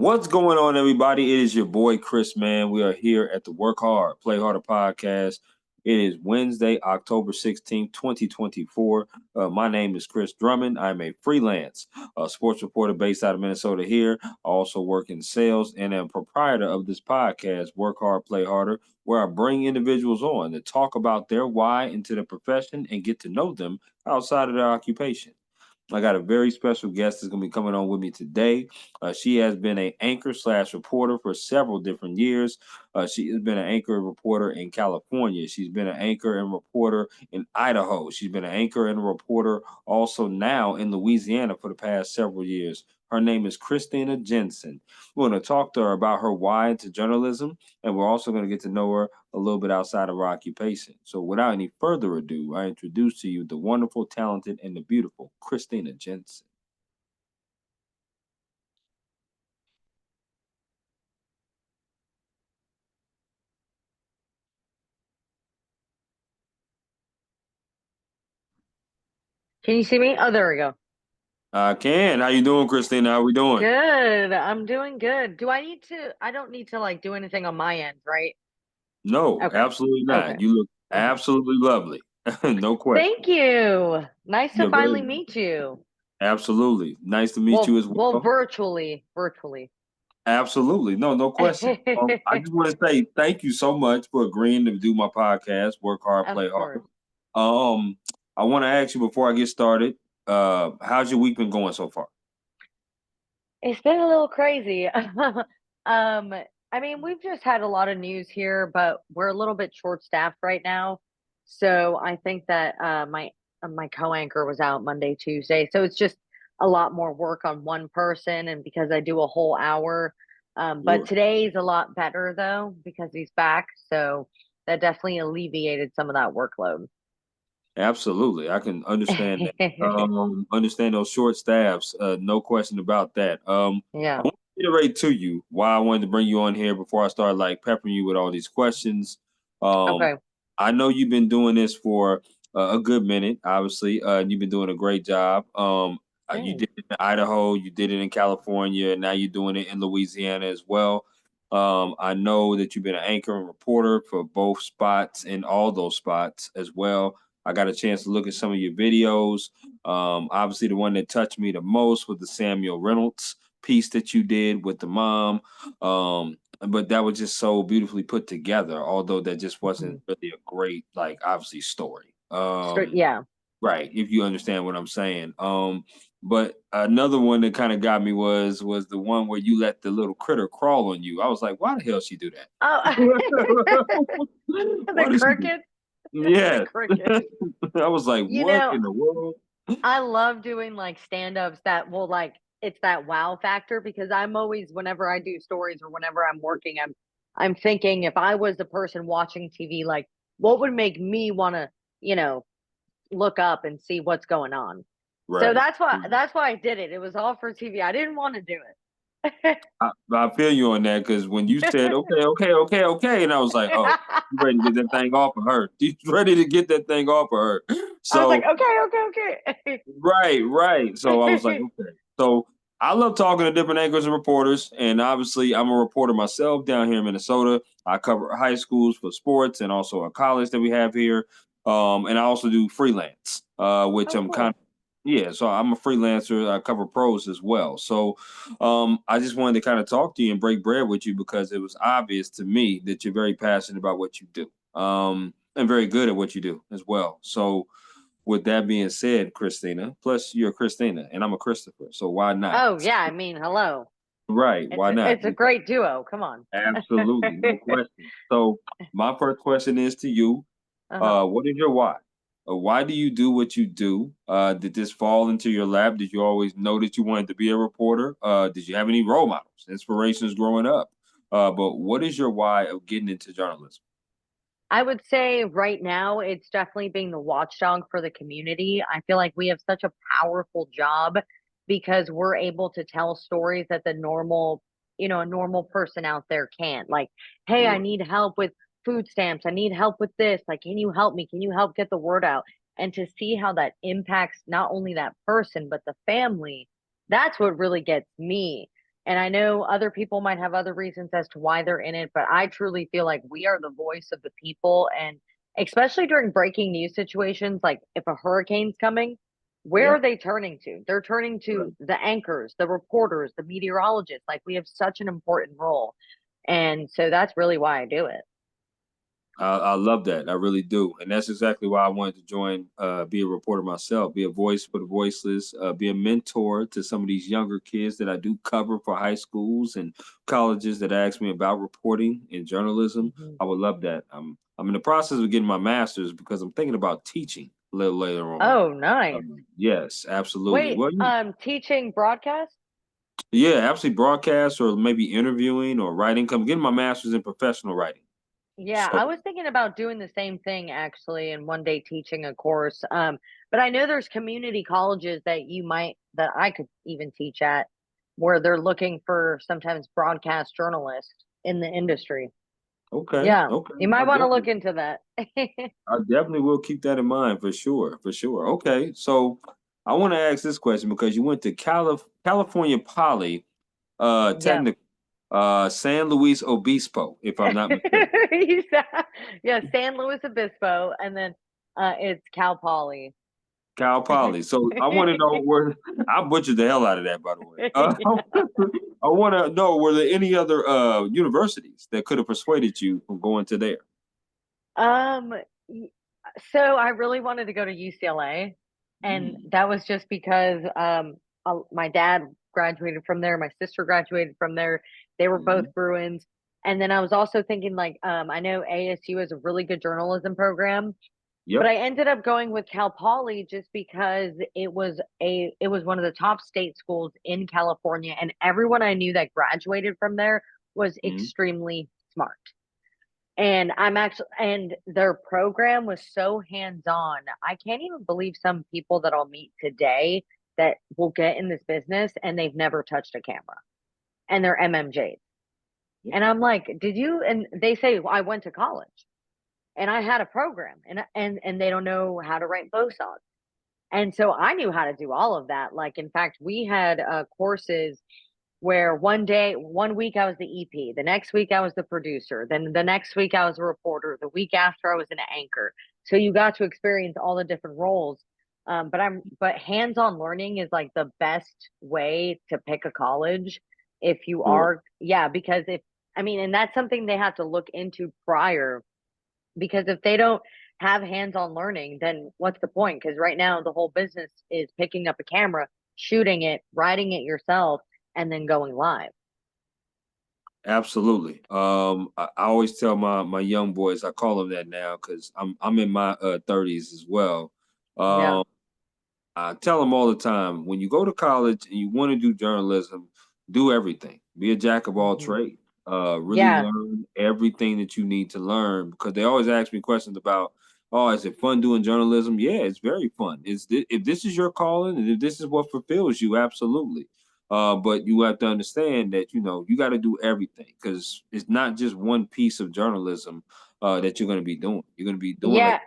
What's going on, everybody? It is your boy Chris, man. We are here at the Work Hard, Play Harder podcast. It is Wednesday, October 16th, 2024. My name is Chris Drummond. I'm a freelance sports reporter based out of Minnesota here. I also work in sales and am proprietor of this podcast, Work Hard, Play Harder, where I bring individuals on to talk about their why into the profession and get to know them outside of their occupation. I got a very special guest that's going to be coming on with me today. She has been an anchor slash reporter for several different years. She has been an anchor and reporter in California. She's been an anchor and reporter in Idaho. She's been an anchor and reporter also now in Louisiana for the past several years. Her name is Christina Jensen. We're going to talk to her about her why into journalism, and we're also going to get to know her a little bit outside of her occupation. So without any further ado, I introduce to you the wonderful, talented, and the beautiful Christina Jensen. Can you see me? Oh, there we go. I can. How you doing, Christina? How we doing? Good. I'm doing good. I don't need to like do anything on my end, right? No, Okay. absolutely Okay. not. You look Okay. absolutely lovely. No question. Thank you. Nice to You're finally very meet you. absolutely nice to meet you Well, as well, well. virtually. Absolutely. No, no question. I just want to say thank you so much for agreeing to do my podcast, Work Hard, Of Play Hard. course. Um, I want to ask you before I get started, how's your week been going so far? It's been a little crazy. I mean, we've just had a lot of news here, but we're a little bit short-staffed right now. So I think that my co-anchor was out Monday, Tuesday. So it's just a lot more work on one person, and because I do a whole hour. But Sure. today's a lot better though because he's back. So that definitely alleviated some of that workload. Absolutely. I can understand that. Understand those short staffs, no question about that. I Yeah. want to reiterate to you why I wanted to bring you on here before I start like peppering you with all these questions. Um, Okay. I know you've been doing this for a good minute, obviously. You've been doing a great job. You Thanks. did it in Idaho, you did it in California, and now you're doing it in Louisiana as well. I know that you've been an anchor and reporter for both spots and all those spots as well. I got a chance to look at some of your videos. Obviously, the one that touched me the most was the Samuel Reynolds piece that you did with the mom. But that was just so beautifully put together, although that just wasn't Mhm. really a great, like, obviously story. Yeah. Right, if you understand what I'm saying. But another one that kind of got me was the one where you let the little critter crawl on you. I was like, why the hell she do that? Oh, the Why did she do? cricket. The Yeah. cricket. I was like, You what know, in the world? I love doing like stand-ups that will like it's that wow factor because I'm always whenever I do stories or whenever I'm working, I'm thinking if I was the person watching TV, like what would make me want to, you know, look up and see what's going on. So Right. that's why I did it. It was all for TV. I didn't want to do it. I feel you on that because when you said, okay, okay, okay, okay, and I was like, oh, you ready to get that thing off of her. She's ready to get that thing off of her. I was like, So okay, okay, okay. right, right. So I was like, okay. So I love talking to different anchors and reporters, and obviously I'm a reporter myself down here in Minnesota. I cover high schools for sports and also a college that we have here. And I also do freelance, which Oh, I'm kind cool. of yeah. So I'm a freelancer. I cover pros as well. So I just wanted to kind of talk to you and break bread with you because it was obvious to me that you're very passionate about what you do, and very good at what you do as well. So with that being said, Christina, plus you're Christina and I'm a Christopher, so why not? Oh yeah, I mean, hello. Right, why not? It's a great duo. Come on. Absolutely, no question. So my first question is to you: Uh-huh. what is your why? Why do you do what you do? Did this fall into your lap? Did you always know that you wanted to be a reporter? Did you have any role models, inspirations growing up? But what is your why of getting into journalism? I would say right now it's definitely being the watchdog for the community. I feel like we have such a powerful job because we're able to tell stories that the normal, a normal person out there can't. Like, hey, I Sure. need help with food stamps. I need help with this. Like, can you help me? Can you help get the word out? And to see how that impacts not only that person, but the family, that's what really gets me. And I know other people might have other reasons as to why they're in it, but I truly feel like we are the voice of the people. And especially during breaking news situations, like if a hurricane's coming, where Yeah. are they turning to? They're turning Right. to the anchors, the reporters, the meteorologists. Like we have such an important role. And so that's really why I do it. I love that. I really do. And that's exactly why I wanted to join, be a reporter myself, be a voice for the voiceless, be a mentor to some of these younger kids that I do cover for high schools and colleges that ask me about reporting and journalism. Mhm. I would love that. I'm in the process of getting my master's because I'm thinking about teaching a little later on. Oh, nice. Yes, absolutely. Wait, Well, teaching broadcast? yeah, absolutely broadcast or maybe interviewing or writing. I'm getting my master's in professional writing. Yeah, So I was thinking about doing the same thing actually and one day teaching a course. But I know there's community colleges that I could even teach at where they're looking for sometimes broadcast journalists in the industry. okay, Yeah, okay. you might want to look into that. I definitely will keep that in mind for sure, for sure. Okay, so I want to ask this question because you went to California Poly, Yeah. technical, San Luis Obispo, if I'm not mistaken. Yeah, yeah, San Luis Obispo, and then it's Cal Poly. Cal Poly. So I want to know where I butchered the hell out of that, by the way. I want to know were there any other universities that could have persuaded you from going to there? Um, y so I really wanted to go to UCLA, and Mm, that was just because, my dad graduated from there, my sister graduated from there, they were both mhm. Bruins, and then I was also thinking, like, I know ASU has a really good journalism program, but Yep. I ended up going with Cal Poly just because it was one of the top state schools in California, and everyone I knew that graduated from there was Mhm. extremely smart. And their program was so hands-on. I can't even believe some people that I'll meet today that will get in this business and they've never touched a camera and they're MMJs. Yeah. And I'm like, "Did you?" And they say, "Well, I went to college and I had a program and they don't know how to write boson." And so I knew how to do all of that. Like in fact, we had courses where one week I was the EP, the next week I was the producer, then the next week I was a reporter, the week after I was an anchor. So you got to experience all the different roles. But hands-on learning is like the best way to pick a college if you Sure. are, yeah, because if, I mean, and that's something they have to look into prior because if they don't have hands-on learning, then what's the point? Because right now the whole business is picking up a camera, shooting it, writing it yourself, and then going live. Absolutely. I always tell my young boys, I call them that now because I'm in my 30s as well. Yeah. Um, I tell them all the time when you go to college and you want to do journalism, do everything. Be a jack of all Mhm. trades. Really Yeah. learn everything that you need to learn because they always ask me questions about, oh, is it fun doing journalism? Yeah, it's very fun. If this is your calling and if this is what fulfills you, absolutely. But you have to understand that you got to do everything because it's not just one piece of journalism that you're going to be doing. You're going to be doing like Yeah.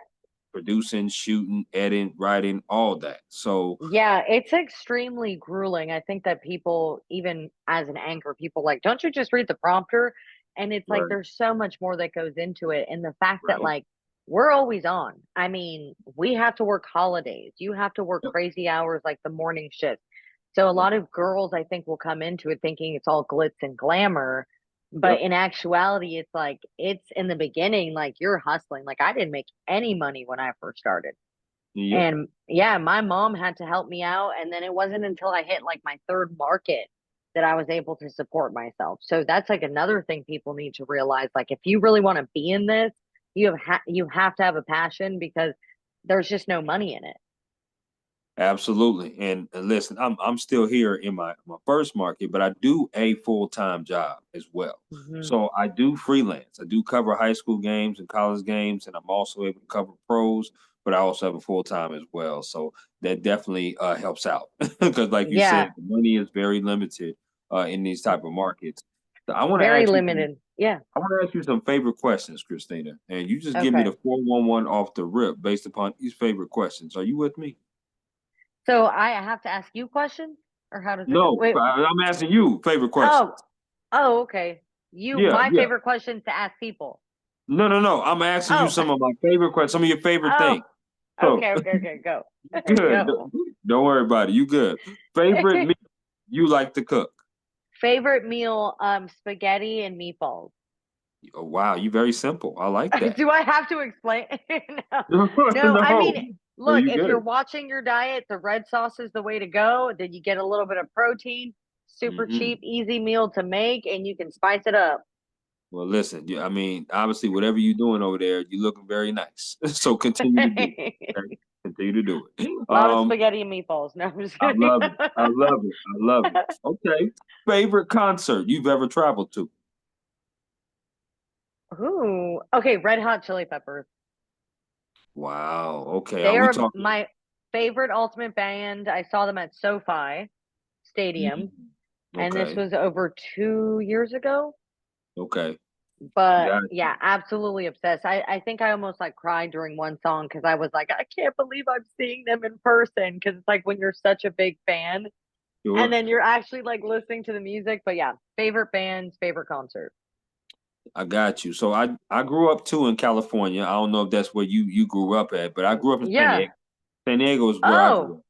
producing, shooting, editing, writing, all that. So, Yeah, it's extremely grueling. I think that people, even as an anchor, people like, "Don't you just read the prompter?" And it's like right, there's so much more that goes into it, and the fact that, right. like, we're always on. I mean, we have to work holidays. You have to work Yep, crazy hours like the morning shift. So a yep, lot of girls, I think, will come into it thinking it's all glitz and glamour, but yep, in actuality, it's like it's in the beginning, like, you're hustling. Like, I didn't make any money when I first started. yep. And yeah, my mom had to help me out, and then it wasn't until I hit, like, my 3rd market that I was able to support myself. So that's, like, another thing people need to realize, like, if you really wanna be in this, you have to have a passion because there's just no money in it. Absolutely. And listen, I'm still here in my first market, but I do a full-time job as well. Mhm. So I do freelance. I do cover high school games and college games, and I'm also able to cover pros, but I also have a full-time as well. So that definitely helps out because like you Yeah, said, the money is very limited in these v type of markets. So I want to very ask you some limited. Yeah, I want to ask you some favorite questions, Christina, and you just give me okay. the 411 off the rip based upon these favorite questions. Are you with me? So I have to ask you questions? Or how does it go? No, Wait. I'm asking you favorite questions. Oh. Oh, okay. Yeah, My yeah. favorite questions to ask people. No, no, no. I'm asking you Oh. some of my favorite questions, some of your favorite Oh. things. So Okay, okay, okay, go. good. Go. Don't worry about it. You good. Favorite meal you like to cook? Favorite meal, spaghetti and meatballs. Oh, wow, you very simple. I like that. Do I have to explain? No. No, No, I no. mean, No, look, you if you're good. watching your diet, the red sauce is the way to go. Then you get a little bit of protein, super Hmm. cheap, easy meal to make, and you can spice it up. Well, listen, I mean, obviously, whatever you're doing over there, you're looking very nice. So continue to do it. Okay? A Continue to do it. lot of spaghetti and meatballs. No, I'm just I kidding. love it. I love it. I love it. Okay. Favorite concert you've ever traveled to? Ooh, okay, Red Hot Chili Peppers. Wow. Okay. Are They we are talking? my favorite ultimate band. I saw them at SoFi Stadium, Mhm. and this Okay. was over 2 years ago. Okay. But Got yeah, you. absolutely obsessed. I think I almost like cried during one song because I was like, I can't believe I'm seeing them in person. Because it's like when you're such a big fan and Sure. then you're actually like listening to the music. But yeah, favorite bands, favorite concert. I got you. So I grew up too in California. I don't know if that's where you grew up at, but I grew up in San Yeah. Diego. San Diego is where I grew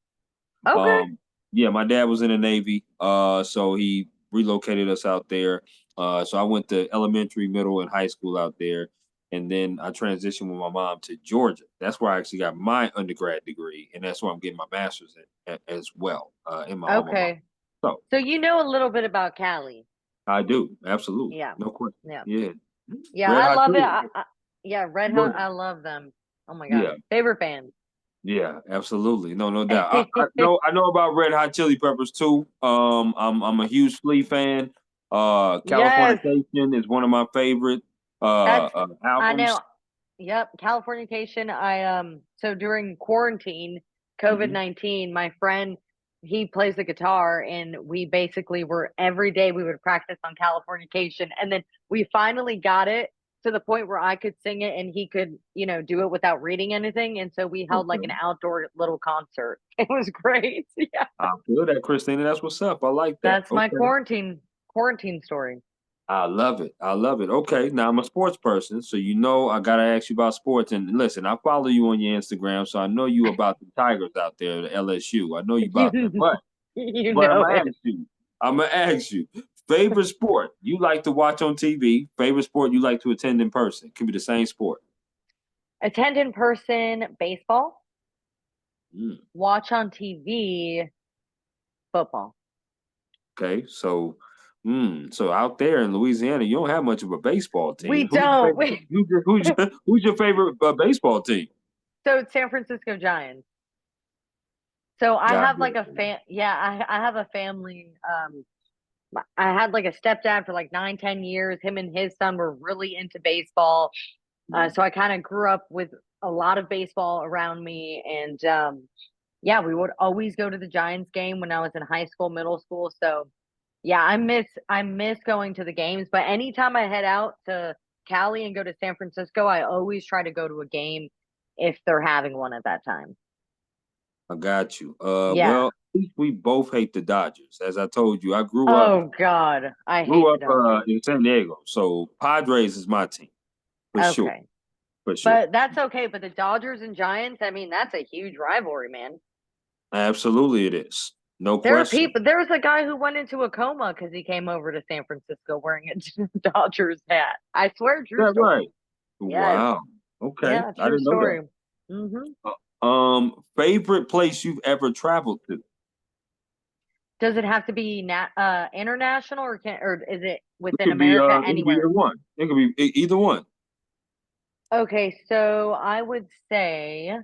Oh, up. okay. Yeah, my dad was in the Navy, so he relocated us out there. So I went to elementary, middle, and high school out there, and then I transitioned with my mom to Georgia. That's where I actually got my undergrad degree, and that's where I'm getting my master's as well in my alma mater. Okay. So So you know a little bit about Cali. I do absolutely, Yeah. no question. Yeah. Yeah, Yeah, Red I Hot love it. Chili Peppers. Yeah, Red Go Hot, ahead. I love them. Oh my God. Yeah, Favorite band. yeah, absolutely. No, no doubt. I know about Red Hot Chili Peppers too. I'm a huge Flea fan. Yes, Californication is one of my favorite that's I albums. know. Yep, Californication. So during quarantine, Hmm. COVID-19, my friend, he plays the guitar and we basically were every day we would practice on Californication and then we finally got it to the point where I could sing it and he could, do it without reading anything. And so we held like an Okay, outdoor little concert. It was great. Yeah. I feel that, Christina. That's what's up. I like that. That's my Okay. quarantine story. I love it. I love it. Okay, now I'm a sports person, so I gotta ask you about sports. And listen, I follow you on your Instagram, so I know you about the Tigers out there, the LSU. I know you about them. You But you But I'm know gonna it. ask you. I'm gonna ask you. Favorite sport you like to watch on TV. Favorite sport you like to attend in person. Could be the same sport. Attend in person baseball, Mm, watch on TV football. okay, so out there in Louisiana, you don't have much of a baseball We team. Who's your don't. favorite? Who's your favorite baseball team? So it's San Francisco Giants. So I God have like bless a them. fan. Yeah, I have a family. I had like a stepdad for like 9, 10 years. Him and his son were really into baseball. Mm, So I kind of grew up with a lot of baseball around me, and yeah, we would always go to the Giants game when I was in high school, middle school. So yeah, I miss going to the games, but anytime I head out to Cali and go to San Francisco, I always try to go to a game if they're having one at that time. I got you. Yeah. Well, at least we both hate the Dodgers. As I told you, I Oh God, I hate grew the up Dodgers. in San Diego, so Padres is my team for sure, Okay. for sure. But that's okay, but the Dodgers and Giants, I mean, that's a huge rivalry, man. Absolutely, it is. No There are question. people. There was a guy who went into a coma because he came over to San Francisco wearing a Dodgers hat. I swear, true That right? story. Yes, Wow. Okay, yeah, I true didn't know story. that. Hmm. Favorite place you've ever traveled to? Does it have to be international or is it It within could be America it could be either anywhere? one. It could be either one. Okay, so I would say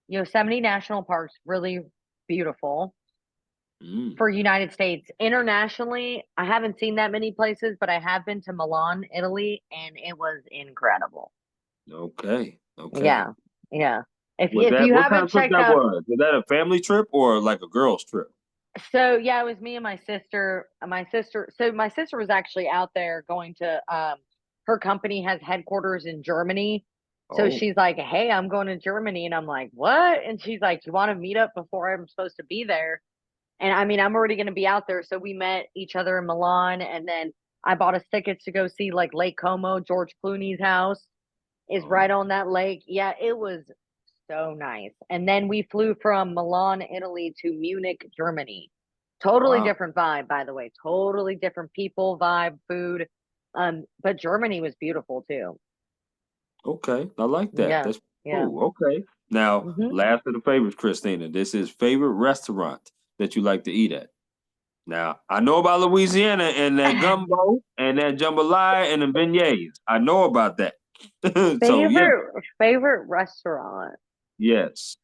Yosemite National Park's really beautiful Mm, for United States. Internationally, I haven't seen that many places, but I have been to Milan, Italy, and it was incredible. okay. Okay. Yeah, yeah. If Was if that you what kind haven't of trip checked that out, was? Was that a family trip or like a girls trip? so yeah, it was me and my sister. My sister was actually out there going to her company has headquarters in Germany. So Oh, she's like, "Hey, I'm going to Germany." And I'm like, "What?" And she's like, "You want to meet up before I'm supposed to be there?" And I mean, I'm already going to be out there. So we met each other in Milan, and then I bought us tickets to go see like Lake Como. George Clooney's house is Oh, right on that lake. Yeah, it was so nice. And then we flew from Milan, Italy to Munich, Germany. Totally wow. different vibe, by the way. Totally different people, vibe, food. But Germany was beautiful too. Okay, I like that. Yeah, That's yeah. cool. Okay. Now, hmm last of the favorites, Christina. This is favorite restaurant that you like to eat at. Now, I know about Louisiana and that gumbo and that jambalaya and the beignets. I know about that. So yeah, favorite restaurant. yes.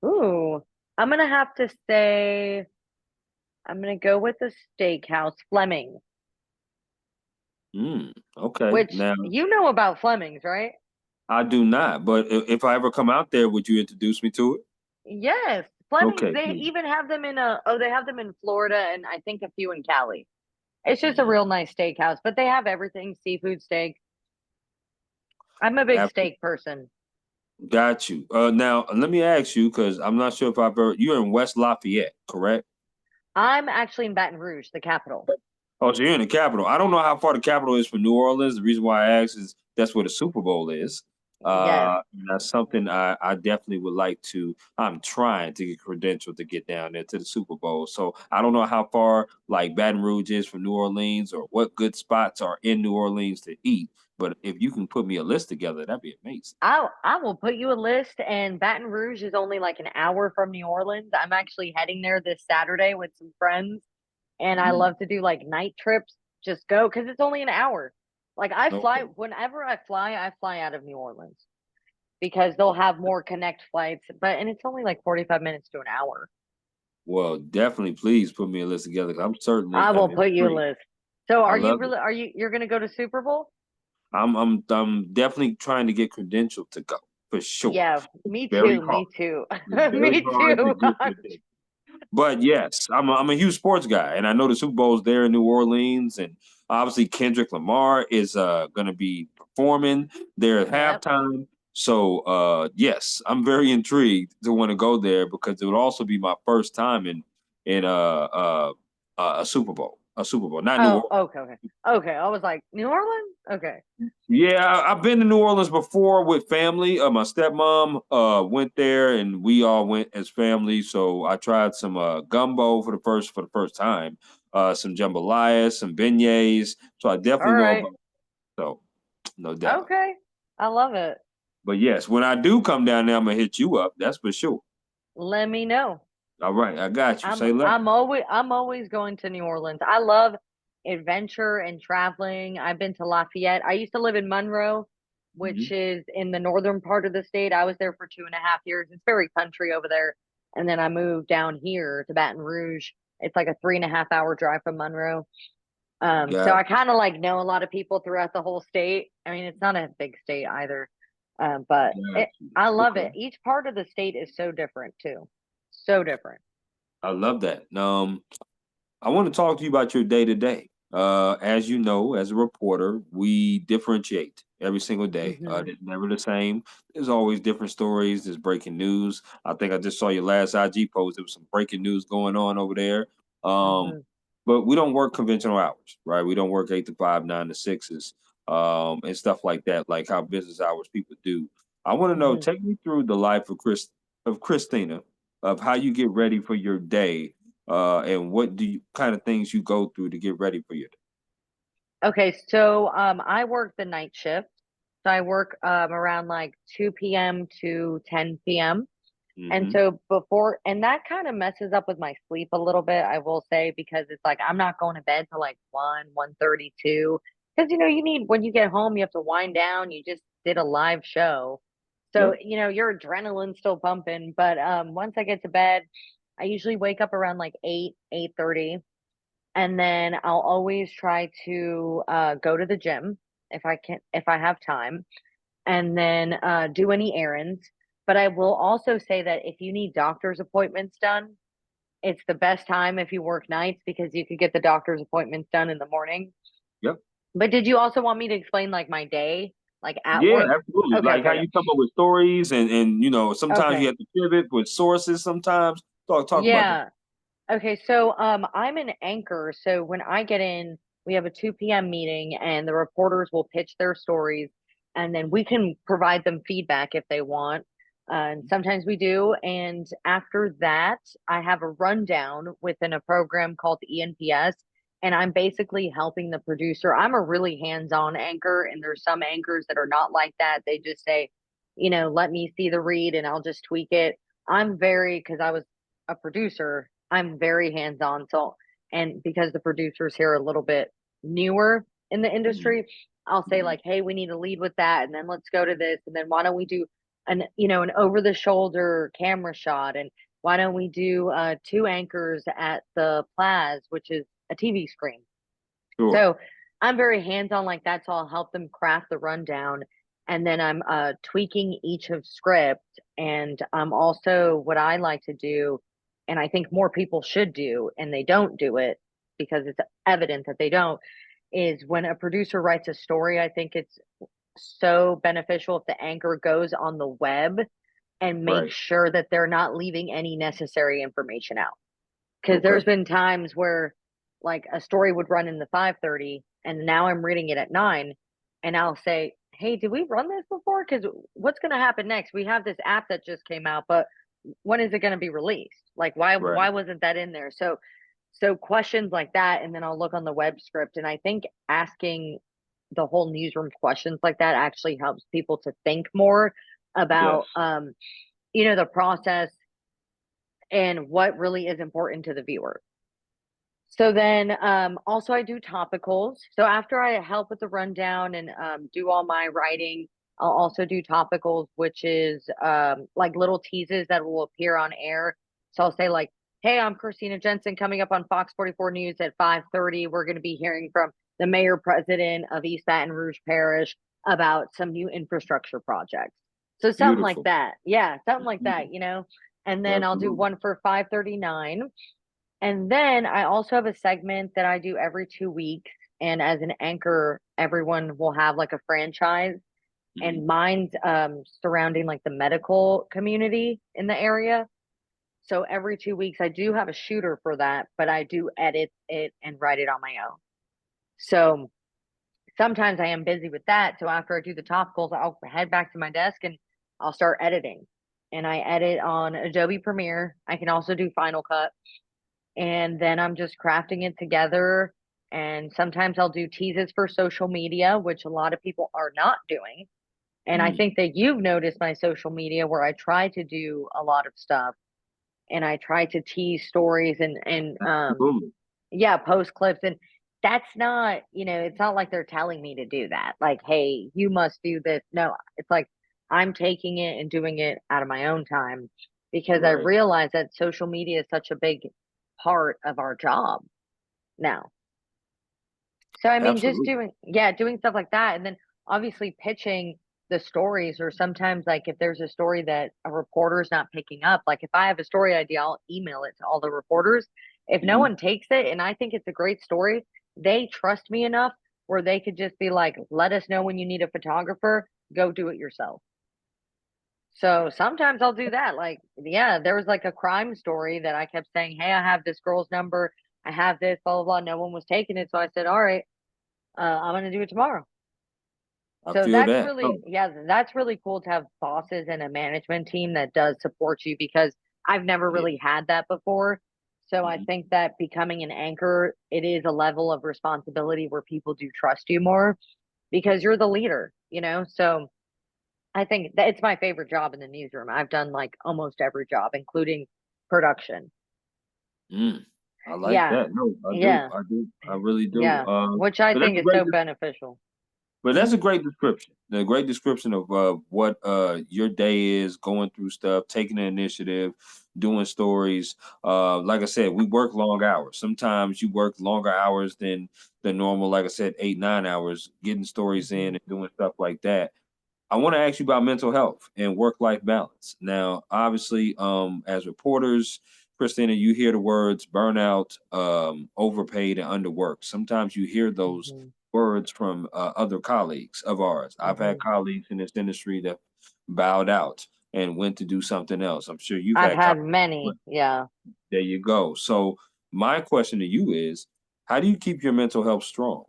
Ooh, I'm gonna have to say I'm gonna go with the steakhouse, Fleming, Okay. which Now, you know about Fleming's, right? I do not, but if I ever come out there, would you introduce me to it? Yes, Fleming's. Okay, They please. even have them in they have them in Florida and I think a few in Cali. It's just a Mm, real nice steakhouse, but they have everything, seafood, steak. I'm a big absolutely. steak person. Got you. Now let me ask you because I'm not sure if I've ever. You're in West Lafayette, correct? I'm actually in Baton Rouge, the capital. Oh, so you're in the capital. I don't know how far the capital is from New Orleans. The reason why I ask is that's where the Super Bowl is. Yes. And that's something I definitely would like to. I'm trying to get credentialed to get down there to the Super Bowl. So I don't know how far like Baton Rouge is from New Orleans or what good spots are in New Orleans to eat. But if you can put me a list together, that'd be amazing. I will put you a list, and Baton Rouge is only like an hour from New Orleans. I'm actually heading there this Saturday with some friends, and I Mm, love to do like night trips. Just go because it's only an hour. Like I fly okay. whenever I fly out of New Orleans because they'll have more connect flights, but and it's only like 45 minutes to an hour. Well, definitely, please put me a list together. 'Cause I'm certainly I am will put you a intrigued. list. So I are you love it. really you're gonna go to Super Bowl? I'm definitely trying to get credentialed to go for sure. Yeah, It's me very too, hard. me too. It's very Me hard to too. get credentialed. But yes, I'm a huge sports guy, and I know the Super Bowl's there in New Orleans, and obviously Kendrick Lamar is going to be performing there at Yep. halftime. So yes, I'm very intrigued to want to go there because it would also be my first time in a Super Bowl, not New Oh, Orleans. okay, okay. Okay. I was like, New Orleans? Okay. Yeah, I've been to New Orleans before with family. My stepmom went there, and we all went as family. So I tried some gumbo for the first time, some jambalaya, some beignets. So I All definitely know right. about. So no doubt. Okay. I love it. But yes, when I do come down there, I'm gonna hit you up. That's for sure. Let me know. All right, I got you. Say less. I'm always going to New Orleans. I love adventure and traveling. I've been to Lafayette. I used to live in Monroe, which Mhm. is in the northern part of the state. I was there for 2.5 years. It's very country over there. And then I moved down here to Baton Rouge. It's like a 3.5 hour drive from Monroe. So Got I kind of like know a lot of people throughout the whole state. I mean, it's not a big state either, but got you. I love Okay. it. Each part of the state is so different too, so different. I love that. I want to talk to you about your day to day. As you know, as a reporter, we differentiate every single day. hmm It's never the same. There's always different stories. There's breaking news. I think I just saw your last IG post. There was some breaking news going on over there. Um, hmm but we don't work conventional hours, right? We don't work 8 to 5, 9 to 6s, and stuff like that, like how business hours people do. I want to know. hmm Take me through the life of Christina, of how you get ready for your day and what do you kind of things you go through to get ready for your day? Okay, so I work the night shift. So I work around like 2 p.m. to 10 p.m. And Mm-hmm. so and that kind of messes up with my sleep a little bit, I will say, because it's like I'm not going to bed till like 1:32. Because you need when you get home, you have to wind down. You just did a live show. So, Yep. your adrenaline's still pumping. But once I get to bed, I usually wake up around like 8:30. And then I'll always try to go to the gym if I have time, and then do any errands. But I will also say that if you need doctor's appointments done, it's the best time if you work nights because you could get the doctor's appointments done in the morning. Yep. But did you also want me to explain like my day, like at Yeah, work? absolutely. Okay, Like how okay, you come up with stories and sometimes you okay. have to pivot with sources sometimes. Talk about that. Yeah. Okay, so I'm an anchor. So when I get in, we have a 2 p.m. meeting and the reporters will pitch their stories and then we can provide them feedback if they want. And sometimes we do. And after that, I have a rundown within a program called the ENPS. And I'm basically helping the producer. I'm a really hands-on anchor, and there's some anchors that are not like that. They just say, let me see the read and I'll just tweak it. I'm very, because I was a producer, I'm very hands-on. So, and because the producers here are a little bit newer in the Mhm, industry, I'll say mhm. like, "Hey, we need to lead with that, and then let's go to this, and then why don't we do an over-the-shoulder camera shot, and why don't we do two anchors at the Plaz, which is a TV screen." Sure. So I'm very hands-on like that, so I'll help them craft the rundown, and then I'm, tweaking each of script, and I'm also what I like to do, and I think more people should do, and they don't do it because it's evident that they don't, is when a producer writes a story, I think it's so beneficial if the anchor goes on the web and makes Right. sure that they're not leaving any necessary information out. Because there's Okay. been times where, like, a story would run in the 5:30, and now I'm reading it at 9, and I'll say, "Hey, did we run this before? Because what's gonna happen next? We have this app that just came out, but when is it gonna be released? Like, why Right. wasn't that in there?" So questions like that, and then I'll look on the web script, and I think asking the whole newsroom questions like that actually helps people to think more about, Yes. the process and what really is important to the viewer. So then, also I do topicals. So after I help with the rundown and do all my writing, I'll also do topicals, which is like little teases that will appear on air. So I'll say like, "Hey, I'm Christina Jensen coming up on Fox 44 News at 5:30. We're going to be hearing from the mayor president of East Baton Rouge Parish about some new infrastructure projects." So something like Beautiful. that. Yeah, something like Mhm. that. And then I'll do Absolutely. one for 5:39, and then I also have a segment that I do every 2 weeks, and as an anchor, everyone will have, like, a franchise, Mhm. and mine's, surrounding, like, the medical community in the area. So every 2 weeks, I do have a shooter for that, but I do edit it and write it on my own. So sometimes I am busy with that, so after I do the topicals, I'll head back to my desk and I'll start editing, and I edit on Adobe Premiere. I can also do Final Cut. And then I'm just crafting it together. And sometimes I'll do teases for social media, which a lot of people are not doing. And I Mm. think that you've noticed my social media where I try to do a lot of stuff and I try to tease stories and Absolutely. yeah, post clips. And that's not, it's not like they're telling me to do that. Like, hey, you must do this. No, it's like I'm taking it and doing it out of my own time because I Right. realize that social media is such a big part of our job now. So, I mean, just Absolutely. doing stuff like that, and then obviously pitching the stories, or sometimes, like, if there's a story that a reporter's not picking up, like, if I have a story idea, I'll email it to all the reporters. If no Mhm. one takes it and I think it's a great story, they trust me enough where they could just be like, "Let us know when you need a photographer, go do it yourself." So sometimes I'll do that. Like, yeah, there was like a crime story that I kept saying, "Hey, I have this girl's number. I have this, blah, blah, blah." No one was taking it. So I said, "All right, I'm going to do it tomorrow." I So feel that's that. really, No. yeah, that's really cool to have bosses and a management team that does support you because I've never Yeah. really had that before. So I Mhm. think that becoming an anchor, it is a level of responsibility where people do trust you more because you're the leader. So I think that it's my favorite job in the newsroom. I've done like almost every job, including production. Mm. I like Yeah. that. No, I do. Yeah. I do. I really do. Yeah. Which I But that's think a is great so beneficial. But that's a great description. A great description of what your day is, going through stuff, taking the initiative, doing stories. Like I said, we work long hours. Sometimes you work longer hours than normal. Like I said, 8, 9 hours, getting stories in Mhm. and doing stuff like that. I want to ask you about mental health and work-life balance. Now, obviously, as reporters, Christina, you hear the words burnout, overpaid, and underworked. Sometimes you hear those Mhm. words from other colleagues of ours. I've had Mhm. colleagues in this industry that bowed out. and went to do something else. I'm sure you've I've had had many. Yeah. there you go. So my question to you is, how do you keep your mental health strong,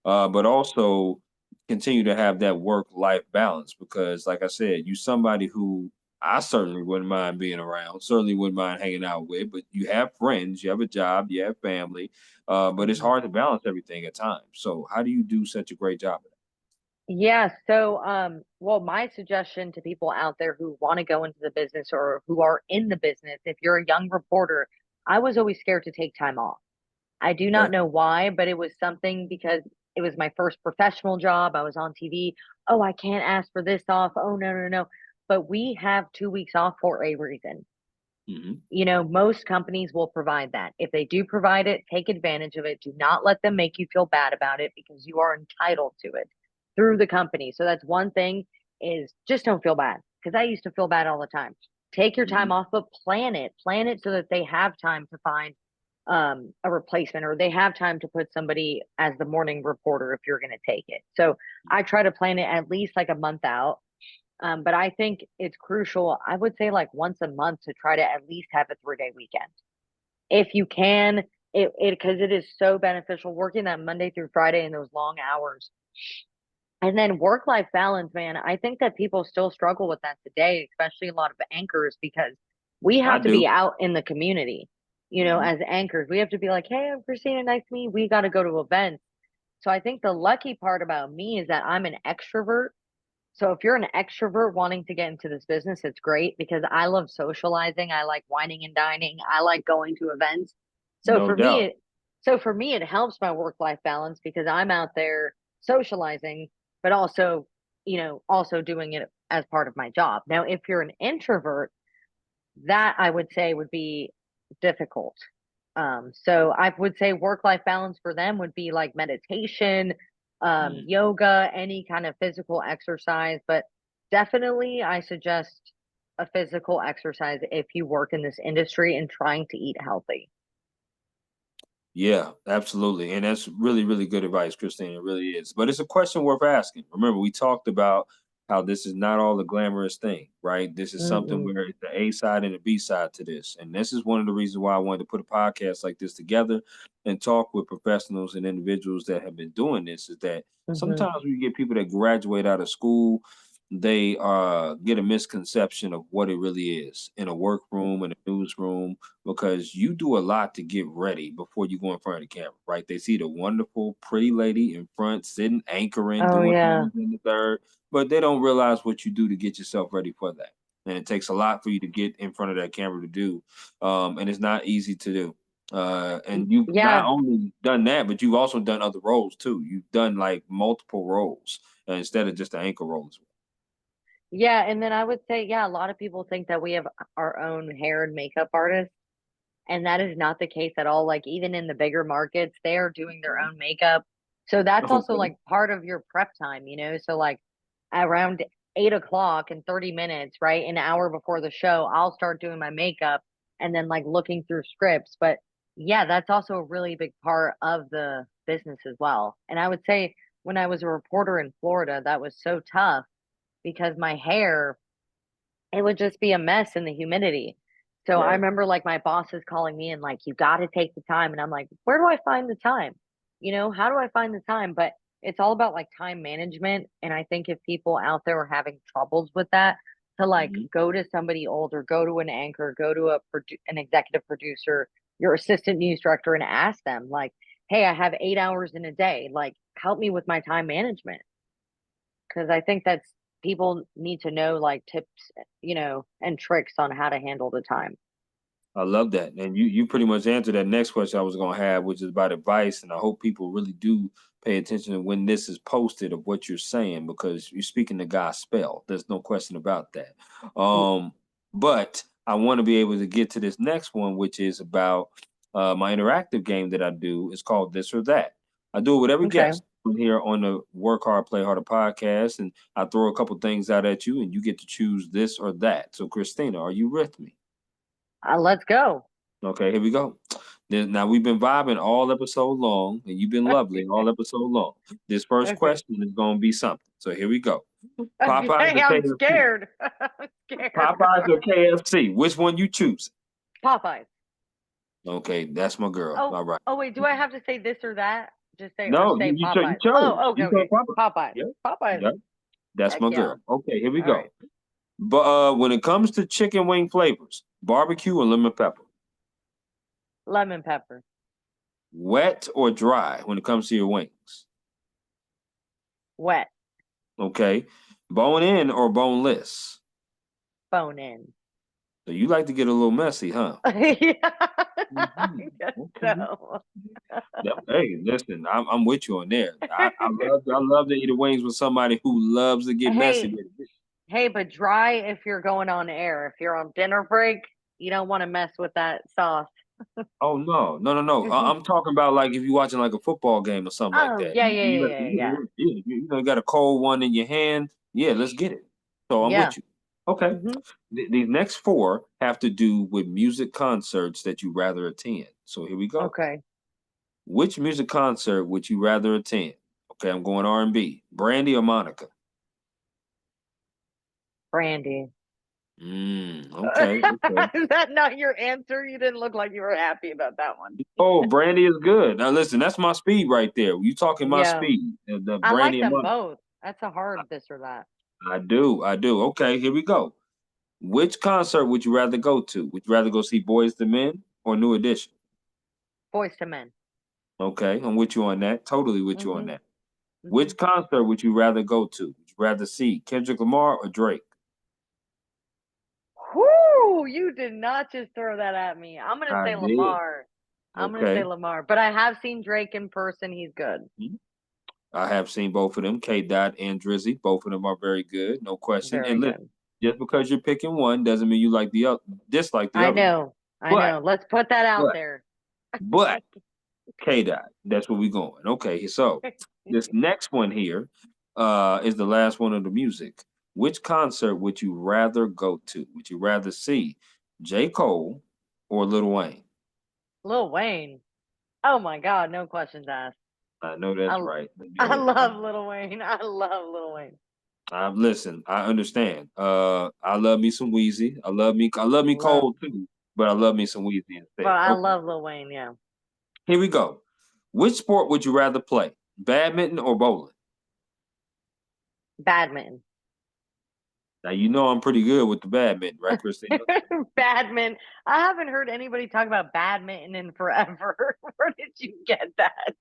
but also continue to have that work-life balance? Because, like I said, you somebody who I certainly wouldn't mind being around, certainly wouldn't mind hanging out with, but you have friends, you have a job, you have family, but it's Mhm. hard to balance everything at times. So how do you do such a great job of Yeah, so, well, my suggestion to people out there who wanna go into the business or who are in the business, if you're a young reporter, I was always scared to take time off. I do that? not Okay. know why, but it was something because it was my first professional job, I was on TV. "Oh, I can't ask for this off. Oh, no, no, no." But we have 2 weeks off for a reason. Hmm. You know, most companies will provide that. If they do provide it, take advantage of it. Do not let them make you feel bad about it because you are entitled to it through the company. So that's one thing is just don't feel bad because I used to feel bad all the time. Take your Hmm. time off, but plan it. Plan it so that they have time to find a replacement or they have time to put somebody as the morning reporter if you're going to take it. So I try to plan it at least like a month out, but I think it's crucial. I would say like once a month to try to at least have a 3-day weekend. If you can, because it is so beneficial working that Monday through Friday in those long hours. And then work life balance, man. I think that people still struggle with that today, especially a lot of anchors, because we I have to do. be out in the community, Hmm. as anchors. We have to be like, hey, I'm Christina, nice to meet you. We got to go to events. So I think the lucky part about me is that I'm an extrovert, so if you're an extrovert wanting to get into this business, it's great because I love socializing. I like wining and dining. I like going to events. So No for me, doubt. it, so for me, it helps my work-life balance because I'm out there socializing, but also, also doing it as part of my job. Now, if you're an introvert, that I would say would be difficult. So I would say work-life balance for them would be like meditation, Mm. yoga, any kind of physical exercise, but definitely I suggest a physical exercise if you work in this industry and trying to eat healthy. Yeah, absolutely. And that's really, really good advice, Christine. It really is. But it's a question worth asking. Remember, we talked about how this is not all a glamorous thing, right? This is something Mm-mm. where it's the A side and the B side to this. And this is one of the reasons why I wanted to put a podcast like this together and talk with professionals and individuals that have been doing this. Is that Mhm. sometimes we get people that graduate out of school, they get a misconception of what it really is in a workroom, in a newsroom, because you do a lot to get ready before you go in front of the camera, right? They see the wonderful, pretty lady in front, sitting, anchoring, Oh doing yeah. things in the third, but they don't realize what you do to get yourself ready for that. And it takes a lot for you to get in front of that camera to do. And it's not easy to do. And you've not Yeah. only done that, but you've also done other roles too. You've done like multiple roles instead of just the anchor role as well. Yeah, and then I would say, yeah, a lot of people think that we have our own hair and makeup artists. And that is not the case at all, like, even in the bigger markets, they are doing their Okay. own makeup. So that's also, Okay. like, part of your prep time, So, like, around 8 o'clock in 30 minutes, right, an hour before the show, I'll start doing my makeup and then, like, looking through scripts, but, yeah, that's also a really big part of the business as well. And I would say when I was a reporter in Florida, that was so tough because my hair it would just be a mess in the humidity. So I Right. remember, like, my bosses calling me and like, "You gotta take the time," and I'm like, "Where do I find the time?" How do I find the time? But it's all about, like, time management, and I think if people out there are having troubles with that, to, like, Mhm. go to somebody older, go to an anchor, go to an executive producer, your assistant news director, and ask them, like, "Hey, I have 8 hours in a day, like, help me with my time management." Because I think that's people need to know, like, tips, and tricks on how to handle the time. I love that. And you pretty much answered that next question I was gonna have, which is about advice. And I hope people really do pay attention to when this is posted of what you're saying, because you're speaking the gospel. There's no question about that. Y But I want to be able to get to this next one, which is about my interactive game that I do. It's called This or That. I do it with every okay, guest here on the Work Hard, Play Harder podcast, and I throw a couple things out at you, and you get to choose this or that. So, Christina, are you with me? let's go. Okay, here we go. Now we've been vibing all episode long, and you've been lovely all episode long. This first Okay, question is going to be something. So here we go. Popeyes Okay, or I'm KFC? scared. I'm scared. Popeyes or KFC? Which one you choose? Popeyes. Okay, that's my girl. Oh, All right. oh wait, do I have to say this or that? Just say or No, say you Popeyes. chose. Oh, okay, You chose okay. Popeyes. Popeyes. Yeah, Popeyes. yeah. That's Heck my yeah. girl. Okay, here we All right. go. But when it comes to chicken wing flavors, barbecue or lemon pepper, Lemon pepper. wet or dry when it comes to your wings. Wet. Okay, bone in or boneless. Bone in. So you like to get a little messy, huh? Yeah, I Mhm. guess Okay. so. Hey, listen, I'm with you on there. I love to eat the wings with somebody who loves to get messy Hey, with it. hey, but dry if you're going on air. If you're on dinner break, you don't want to mess with that sauce. Oh no, no, no, no. I'm talking about like if you're watching like a football game or something like Oh, that. yeah, yeah, yeah, yeah, yeah. You got a cold one in your hand. Yeah, let's get it. So I'm Yeah. with you. Okay. Hmm. These next four have to do with music concerts that you rather attend. So here we go. Okay. Which music concert would you rather attend? Okay, I'm going R&B. Brandy or Monica? Brandy. Okay, okay. Is that not your answer? You didn't look like you were happy about that one. Oh, Brandy is good. Now listen, that's my speed right there. You talking my Yeah. speed. The I Brandy like and them Monica. both. That's a hard this or that. I do, I do. Okay, here we go. Which concert would you rather go to? Would you rather go see Boys to Men or New Edition? Boys to men. Okay, I'm with you on that. Totally with you on Hmm. that. Hmm. Which concert would you rather go to? Would you rather see Kendrick Lamar or Drake? Whoo! You did not just throw that at me. I'm gonna I say did. Lamar. I'm gonna say Okay. Lamar, but I have seen Drake in person. He's good. Mhm. I have seen both of them, K. Dot and Drizzy. Both of them are very good, no question. Very And listen, good. just because you're picking one doesn't mean you like the other, dislike the I other one. know. I But, know. Let's put that out but, there. but K. Dot. That's where we going. Okay, so this next one here is the last one of the music. Which concert would you rather go to? Would you rather see J. Cole or Lil Wayne? Lil Wayne. Oh my God, no questions asked. I know that's I right. I I know it. love Lil Wayne. I love Lil Wayne. Listen, I understand. I love me some Wheezy. I love me Love, Cole too, but I love me some Wheezy but instead. I Okay, love Lil Wayne. Yeah, here we go. Which sport would you rather play? Badminton or bowling? badminton. Now you know I'm pretty good with the badminton, right, Christina? Badminton. I haven't heard anybody talk about badminton in forever. Where did you get that?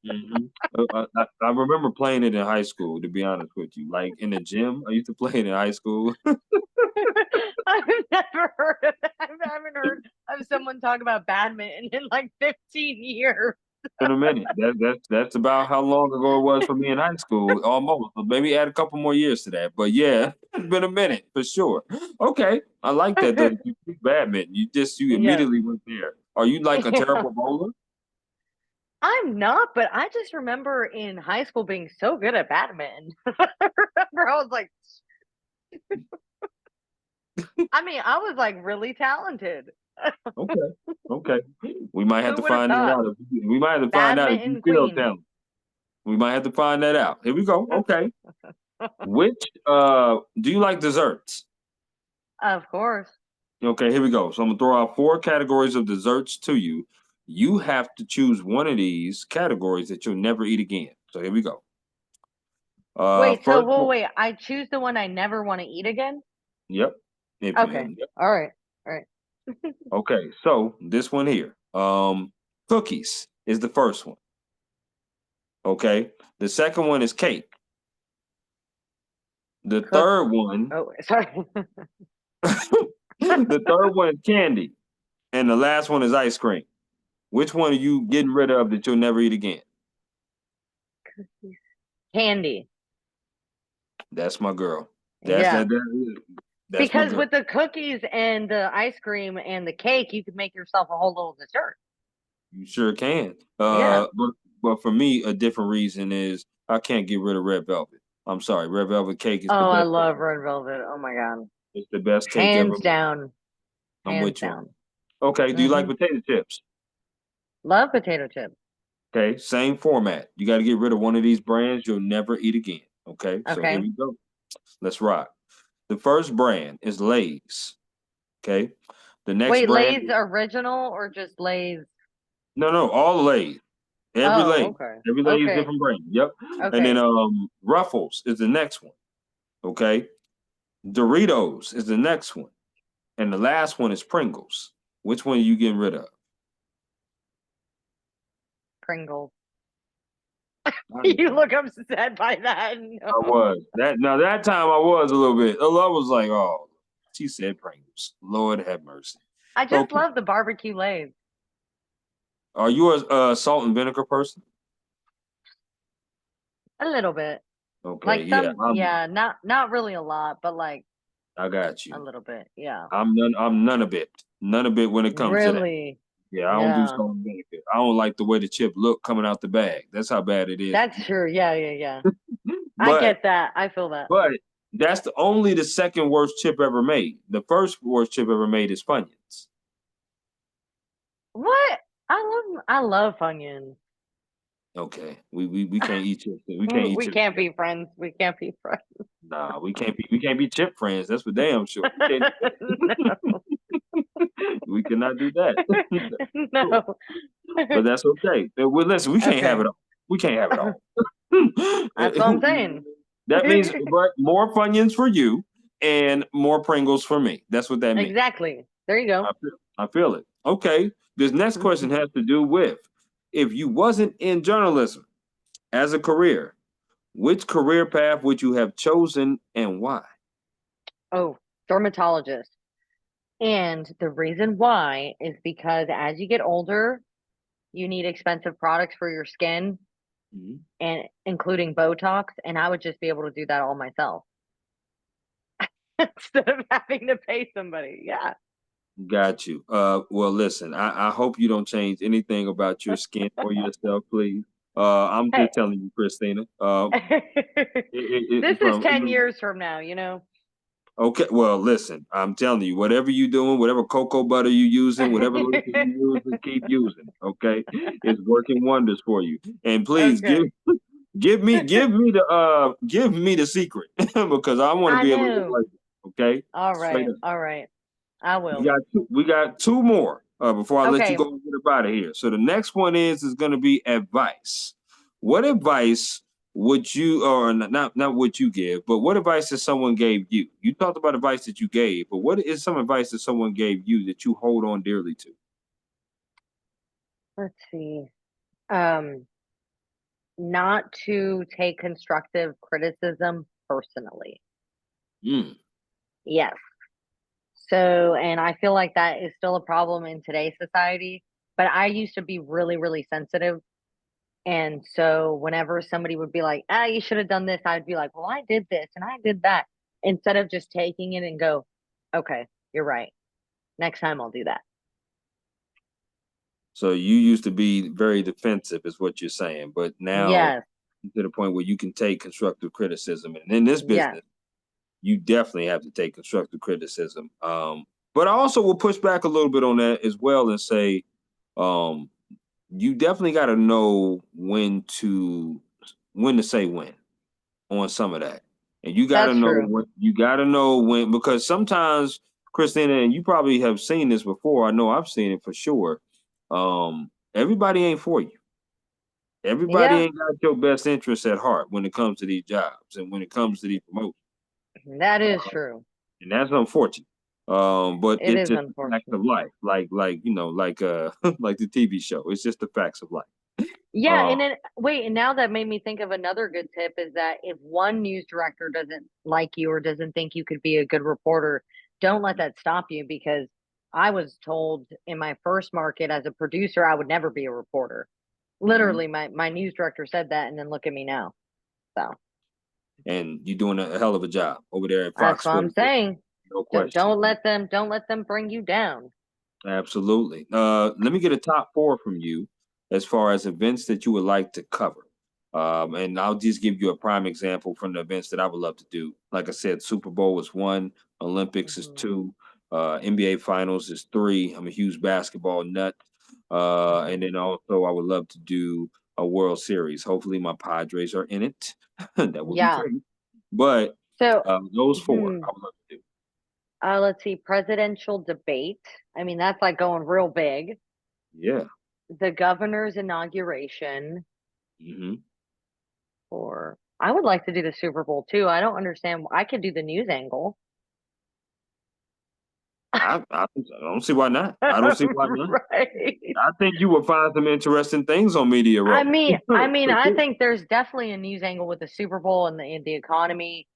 Hmm. I remember playing it in high school. To be honest with you, like in the gym, I used to play it in high school. I've never heard of that. I haven't heard of someone talk about badminton in like 15 years. In a minute. That's about how long ago it was for me in high school, almost. So maybe add a couple more years to that. But yeah, it's been a minute for sure. Okay, I like that though. You picked badminton. You Yeah. immediately went there. Are you like a Yeah. terrible bowler? I'm not, but I just remember in high school being so good at badminton. I remember I was like, I mean, I was like really talented. Okay, okay. We might have Who to would have find that thought? out. We might have to find out if you Badminton feel queen. talented. We might have to find that out. Here we go. Okay. Which do you like desserts? Of course. Okay, here we go. So I'm gonna throw out four categories of desserts to you. You have to choose one of these categories that you'll never eat again. So here we go. Wait, so First wait, one. wait. I choose the one I never want to eat again? Yep. If Okay. you, yep. All right. All right. Okay, so this one here. Cookies is the first one. Okay. The second one is cake. The Cook. third one, Oh, sorry. the third one is candy, and the last one is ice cream. Which one are you getting rid of that you'll never eat again? Candy. That's my girl. That's Yeah. that. That's my Because girl. with the cookies and the ice cream and the cake, you could make yourself a whole little dessert. You sure can. Yeah. But for me, a different reason is I can't get rid of red velvet. I'm sorry, red velvet cake is the Oh, I best cake love ever. red velvet. Oh my God. It's the best cake ever Hands made. down. I'm Hands with you on down. it. Okay, do you like Hmm. potato chips? Love potato chips. Okay, same format. You got to get rid of one of these brands you'll never eat again. Okay, so here Okay. we go. Let's rock. The first brand is Lay's. Okay. The next Wait, brand Lay's is, original or just Lay's? no, all Lay's. Every Oh, Lay's. okay. Every Lay's Okay. different brand. Yep. And then Okay. Ruffles is the next one. Okay. Doritos is the next one. And the last one is Pringles. Which one are you getting rid of? Pringles. I You look upset by that. No. was. That time I was a little bit. I was like, oh, she said Pringles. Lord have mercy. I just Okay. love the barbecue Lay's. Are you a salt and vinegar person? A little bit. Okay, Like yeah. some, yeah, not really a lot, but like I got a you. little bit. Yeah. I'm none of it. None of it when it comes to that. Really? Yeah, I don't do Yeah. salt and vinegar. I don't like the way the chip look coming out the bag. That's how bad it is. That's true. Yeah, yeah, yeah. I But get that. I feel that. but that's only the second worst chip ever made. The first worst chip ever made is Funyuns. What? I love Funyuns. Okay, we can't eat chips. We can't eat We chips. can't be friends. We can't be friends. Nah, we can't be chip friends. That's for damn sure. We can't do No. that. We cannot do that. No. But that's okay. Well, listen, we can't have Okay. it all. We can't have it all. That's what I'm saying. That means but more Funyuns for you and more Pringles for me. That's what that means. Exactly. There you go. I feel it. Okay. This next question has to do with if you wasn't in journalism as a career, which career path would you have chosen and why? Oh, dermatologist. And the reason why is because as you get older, you need expensive products for your skin Mhm. and including Botox, and I would just be able to do that all myself instead of having to pay somebody. Yeah. Got you. Well, listen, I hope you don't change anything about your skin or yourself, please. I'm Hey, just telling you, Christina. this is From 10 years from now, you know? okay, well, listen, I'm telling you, whatever you doing, whatever cocoa butter you using, whatever lotion you using, keep using. Okay, it's working wonders for you. And please give Okay. give me the secret because I want to I be able to know. replace it. Okay, All straight right. up. All right. I We will. got two more before I let you Okay. go and get up out of here. So the next one is going to be advice. What advice would you, or not what you give, but what advice that someone gave you? You talked about advice that you gave, but what is some advice that someone gave you that you hold on dearly to? Let's see. Um, not to take constructive criticism personally. Mm, Yes. So, and I feel like that is still a problem in today's society, but I used to be really, really sensitive. And so whenever somebody would be like, "Ah, you should have done this," I'd be like, "Well, I did this and I did that." Instead of just taking it and go, "Okay, you're right. Next time I'll do that." so you used to be very defensive, is what you're saying, but now Yes. to the point where you can take constructive criticism, and in this Yes. business you definitely have to take constructive criticism. But I also will push back a little bit on that as well and say, um, you definitely got to know when to say when on some of that, and That's true. you got to know when because sometimes Christina, and you probably have seen this before. I know I've seen it for sure. Everybody ain't for you. Everybody Yeah, ain't got your best interests at heart when it comes to these jobs and when it comes to these promotions. that is true. And that's unfortunate. But It it's is just the facts unfortunate. of life, like like the TV show. It's just the facts of life. Yeah, Uh, and then wait, and now that made me think of another good tip is that if one news director doesn't like you or doesn't think you could be a good reporter, don't let that stop you because I was told in my first market as a producer I would never be a reporter. mhm. Literally, my news director said that, and then look at me now. So And you're doing a hell of a job over there at that's Fox what I'm 44. saying. No Don't, question. don't let them bring you down. Absolutely. Let me get a top four from you as far as events that you would like to cover. And I'll just give you a prime example from the events that I would love to do. Like I said, Super Bowl is one, Olympics is Hmm. two, NBA Finals is three. I'm a huge basketball nut. And Hmm. then also, I would love to do a World Series. Hopefully, my Padres are in it. That would be Yeah. great. But So, Those four, hmm, I would love to do. let's see, presidential debate. I mean, that's like going real big. Yeah. The governor's inauguration, hmm or I would like to do the Super Bowl too. I don't understand. I could do the news angle. I don't see why not. I don't see why not. Right. I think you will find some interesting things on Media I Row. mean, I mean, For I sure. think there's definitely a news angle with the Super Bowl and the economy.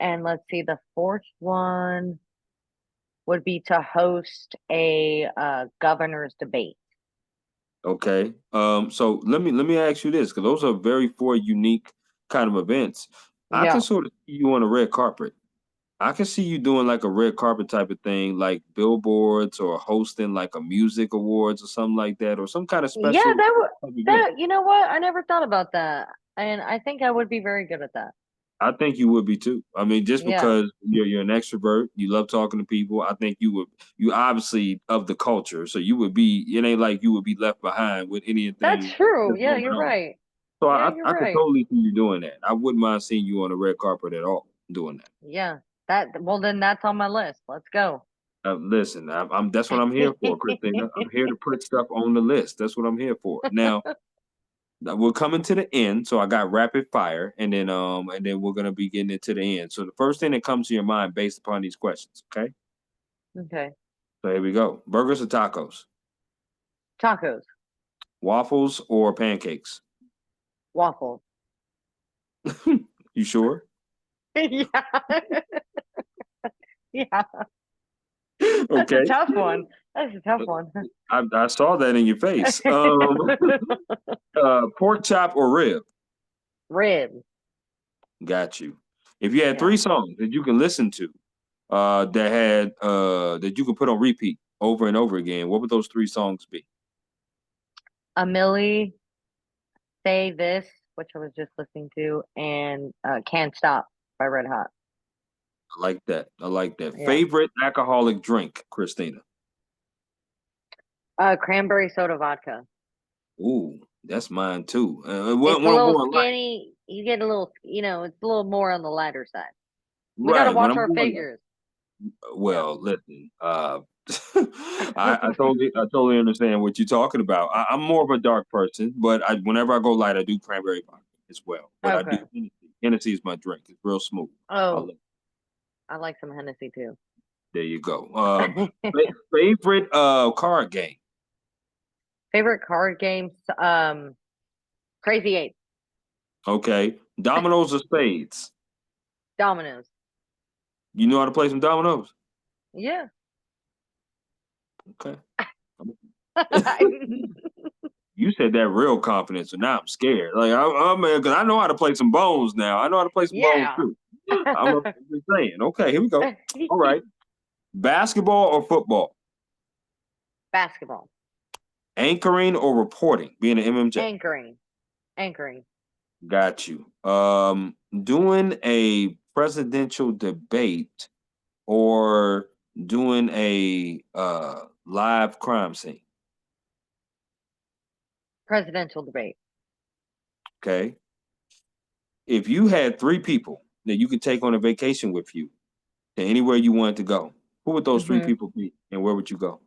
And let's see, the fourth one would be to host a governor's debate. Okay. So let me ask you this, because those are very four unique kind of events. I can Yeah. sort of see you on a red carpet. I can see you doing like a red carpet type of thing, like billboards or hosting like a music awards or something like that, or some kind of Yeah, special that would type event. that you know what? I never thought about that. And I think I would be very good at that. I think you would be too. I mean, just Yeah. because you're an extrovert, you love talking to people. I think you obviously of the culture, so you would be. It ain't like you would be left behind with That's anything true. that's Yeah, going you're on. right. So Yeah, I you're I could right. totally see you doing that. I wouldn't mind seeing you on the red carpet at all doing that. Yeah. That well then that's on my list. Let's go. Listen, I'm that's what I'm here for, Christina. I'm here to put stuff on the list. That's what I'm here for. Now we're coming to the end, so I got rapid fire, and then we're gonna be getting into the end. So the first thing that comes to your mind based upon these questions, okay? Okay. So here we go. Burgers or tacos? Tacos, Waffles or pancakes? waffles. You sure? Yeah. Yeah. That's a Okay. tough one. That's a tough one. I saw that in your face. Pork chop or rib? Rib. Got you. If you had Yeah. three songs that you can listen to, that you can put on repeat over and over again, what would those three songs be? A Millie, Say This, which I was just listening to, and Can't Stop by Red Hot. I like that. I like that. Yeah. Favorite alcoholic drink, Christina? Cranberry soda vodka. Ooh, that's mine too. It's a When I'm little going light, skinny. You get a little, it's a little more on the lighter side. We got to right? When watch I'm our going light. figures. Yeah. Well, listen, I totally understand what you're talking about. I'm more of a dark person, but whenever I go light, I do cranberry vodka as well. But I do Okay. Hennessy. Hennessy is my drink. It's real smooth. I Oh, love. I like some Hennessy too. There you go. Favorite card game. Favorite card games? Crazy Eight, Okay, dominoes or spades. Dominoes. You know how to play some dominoes. Yeah. Okay. You said that real confident, so now I'm scared. Like I'm, because I know how to play some bones now. I know how to play some bones Yeah. too. I'm just saying. Okay, here we go. All right, basketball or football, Basketball. anchoring or reporting, being an MMJ. Anchoring. Anchoring. Got you. Doing a presidential debate or doing a live crime scene. Presidential debate. Okay, if you had three people that you could take on a vacation with you to anywhere you wanted to go, who would those three Hmm. people be, and where would you go?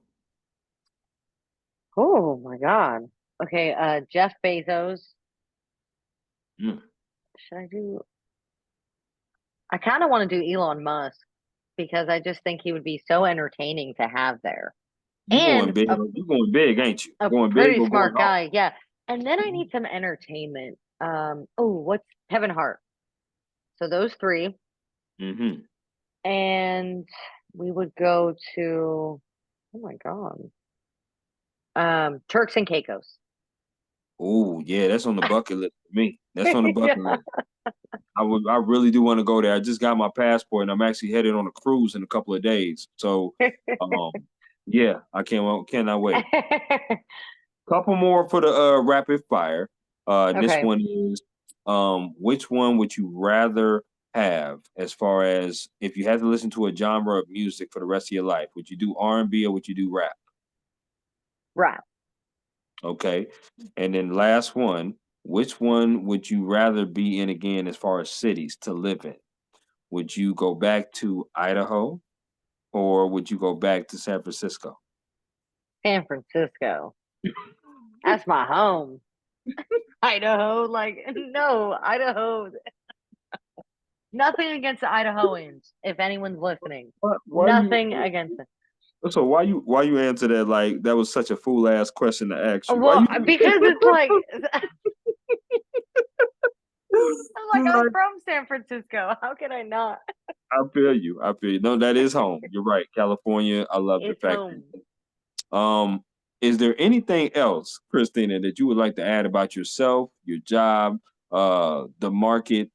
Oh my God. Okay, Jeff Bezos. Mm. Should I do I kind of want to do Elon Musk because I just think he would be so entertaining to have there. You going And big? You going big, ain't you? a Going big pretty or going smart hard? guy, yeah. And then I need some entertainment. Oh, what's Kevin Hart? So those three. Mm-hmm. And we would go to oh my God. Turks and Caicos. Oh yeah, that's on the bucket list for me. That's on the bucket Yeah. list. I really do want to go there. I just got my passport and I'm actually headed on a cruise in a couple of days. So, um, yeah, I cannot wait. Couple more for the rapid fire. This Okay. one is which one would you rather have as far as if you had to listen to a genre of music for the rest of your life? Would you do R&B or would you do rap? Right. Okay. And then last one, which one would you rather be in again as far as cities to live in? would you go back to Idaho or would you go back to San Francisco? San Francisco. That's my home. Idaho, like, no, Idaho. Nothing against the Idahoans, if anyone's listening. Why you Nothing against them. so why you answer that like that was such a fool ass question to ask you? Why Well, you because it's like, I'm like, you I'm like from San Francisco. How can I not? I feel you. I feel you. No, that is home. You're right. California. I love the It's fact home. is there anything else, Christina, that you would like to add about yourself, your job, the market,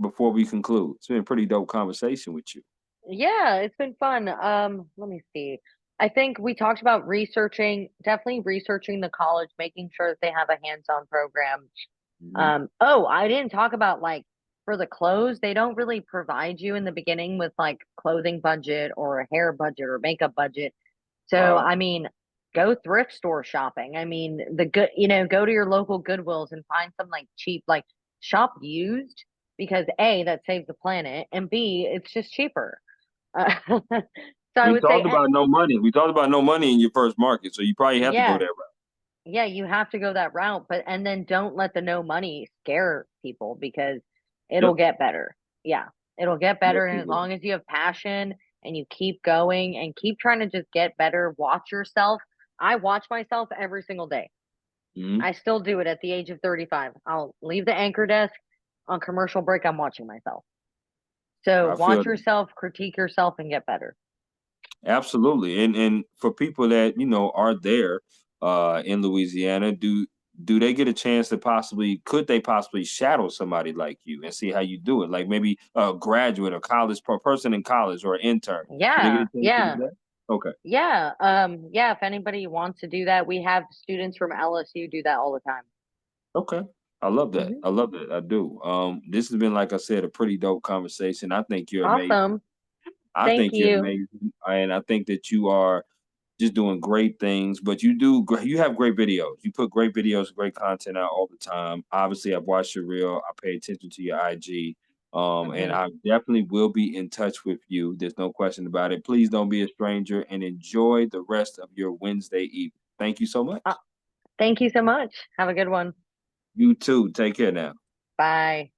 before we conclude? It's been a pretty dope conversation with you. Yeah, it's been fun. Let me see. I think we talked about definitely researching the college, making sure that they have a hands-on program. Mhm. Oh, I didn't talk about like for the clothes, they don't really provide you in the beginning with like clothing budget or a hair budget or makeup budget. So, Wow. I mean, go thrift store shopping. I mean, go to your local Goodwills and find some like cheap, like shop used because A, that saves the planet, and B, it's just cheaper. So I We would say, talked about no money. We talked about no money in your first market, so you probably have to go yeah, that route. yeah, you have to go that route, but and then don't let the no money scare people because it'll Yep. get better. Yeah, it'll get Yes, better. And it as will. long as you have passion and you keep going and keep trying to just get better, watch yourself. I watch myself every single day. Mhm. I still do it at the age of 35. I'll leave the anchor desk on commercial break. I'm watching myself. So I feel watch that. yourself, critique yourself, and get better. Absolutely. And for people that, are there in Louisiana, do they get a chance to could they possibly shadow somebody like you and see how you do it? Like maybe a graduate or person in college or an intern. Do they get a Yeah, chance to do yeah. that? Okay. Yeah, if anybody wants to do that, we have students from LSU do that all the time. Okay. I love that. Mhm. I love that. I do. This has been, like I said, a pretty dope conversation. I think you're amazing. Awesome. Thank you. And I think that you are just doing great things, but you have great videos. You put great videos, great content out all the time. Obviously, I've watched your reel. I pay attention to your IG. And Mhm. I definitely will be in touch with you. There's no question about it. Please don't be a stranger and enjoy the rest of your Wednesday evening. Thank you so Uh, much. Thank you so much. Have a good one. You too. Take care now. Bye.